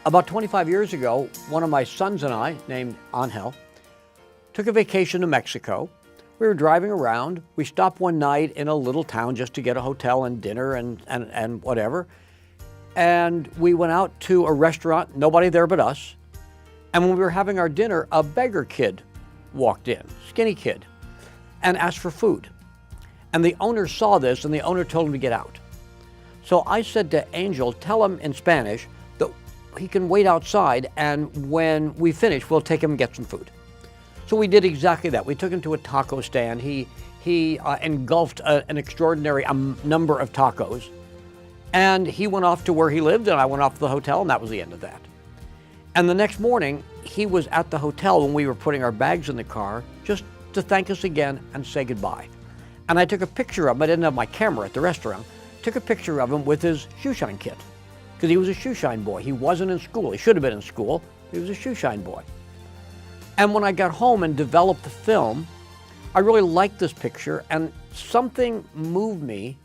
About 25 years ago, one of my sons and I, named Angel, took a vacation to Mexico. We were driving around. We stopped one night in a little town just to get a hotel and dinner and whatever. And we went out to a restaurant, nobody there but us. And when we were having our dinner, a beggar kid walked in, skinny kid, and asked for food. And the owner saw this and the owner told him to get out. So I said to Angel, tell him in Spanish that he can wait outside, and when we finish, we'll take him and get some food. So we did exactly that. We took him to a taco stand. He engulfed an extraordinary number of tacos, and he went off to where he lived, and I went off to the hotel, and that was the end of that. And the next morning, he was at the hotel when we were putting our bags in the car, just to thank us again and say goodbye. And I took a picture of him. I didn't have my camera at the restaurant. Took a picture of him with his shoeshine kit, because he was a shoeshine boy. He wasn't in school. He should have been in school. He was a shoeshine boy. And when I got home and developed the film, I really liked this picture, and something moved me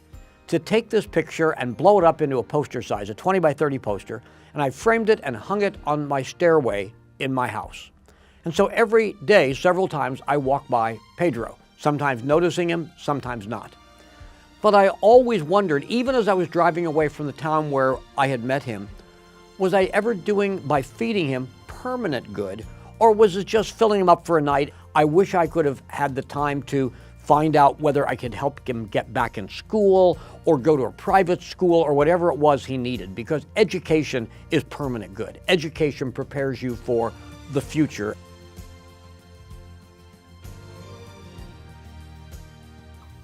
to take this picture and blow it up into a poster size, a 20 by 30 poster, and I framed it and hung it on my stairway in my house. And so every day, several times, I walk by Pedro, sometimes noticing him, sometimes not. But I always wondered, even as I was driving away from the town where I had met him, was I ever doing, by feeding him, permanent good? Or was it just filling him up for a night? I wish I could have had the time to find out whether I could help him get back in school or go to a private school or whatever it was he needed, because education is permanent good. Education prepares you for the future.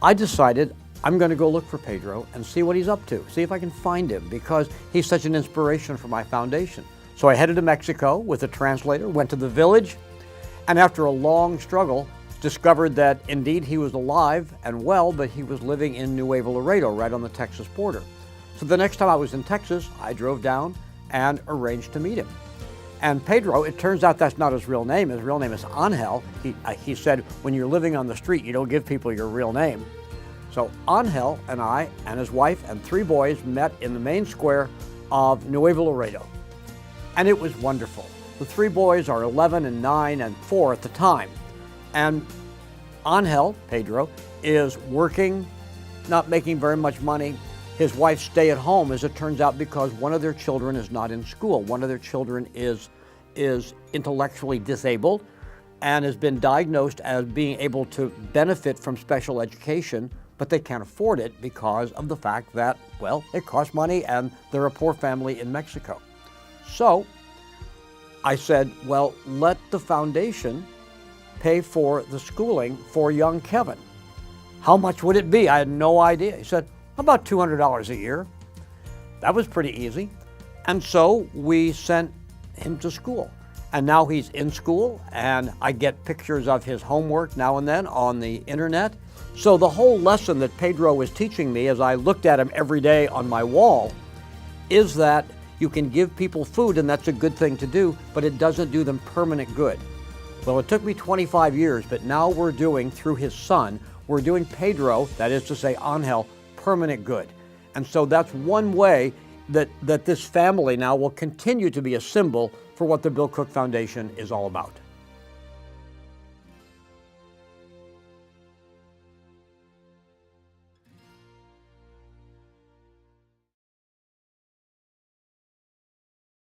I decided I'm going to go look for Pedro and see what he's up to, see if I can find him, because he's such an inspiration for my foundation. So I headed to Mexico with a translator, went to the village, and after a long struggle, discovered that indeed he was alive and well, but he was living in Nuevo Laredo, right on the Texas border. So the next time I was in Texas, I drove down and arranged to meet him. And Pedro, it turns out that's not his real name. His real name is Angel. He said, when you're living on the street, you don't give people your real name. So Angel and I and his wife and 3 boys met in the main square of Nuevo Laredo. And it was wonderful. The 3 boys are 11 and 9 and 4 at the time. And Angel, Pedro, is working, not making very much money. His wife stay at home, as it turns out, because one of their children is not in school. One of their children is intellectually disabled and has been diagnosed as being able to benefit from special education, but they can't afford it because of the fact that, well, it costs money and they're a poor family in Mexico. So I said, well, let the foundation pay for the schooling for young Kevin. How much would it be? I had no idea. He said, about $200 a year. That was pretty easy. And so we sent him to school. And now he's in school, and I get pictures of his homework now and then on the internet. So the whole lesson that Pedro was teaching me as I looked at him every day on my wall is that you can give people food, and that's a good thing to do, but it doesn't do them permanent good. Well, it took me 25 years, but now we're doing, through his son, we're doing Pedro, that is to say Angel, permanent good. And so that's one way that this family now will continue to be a symbol for what the Bill Cook Foundation is all about.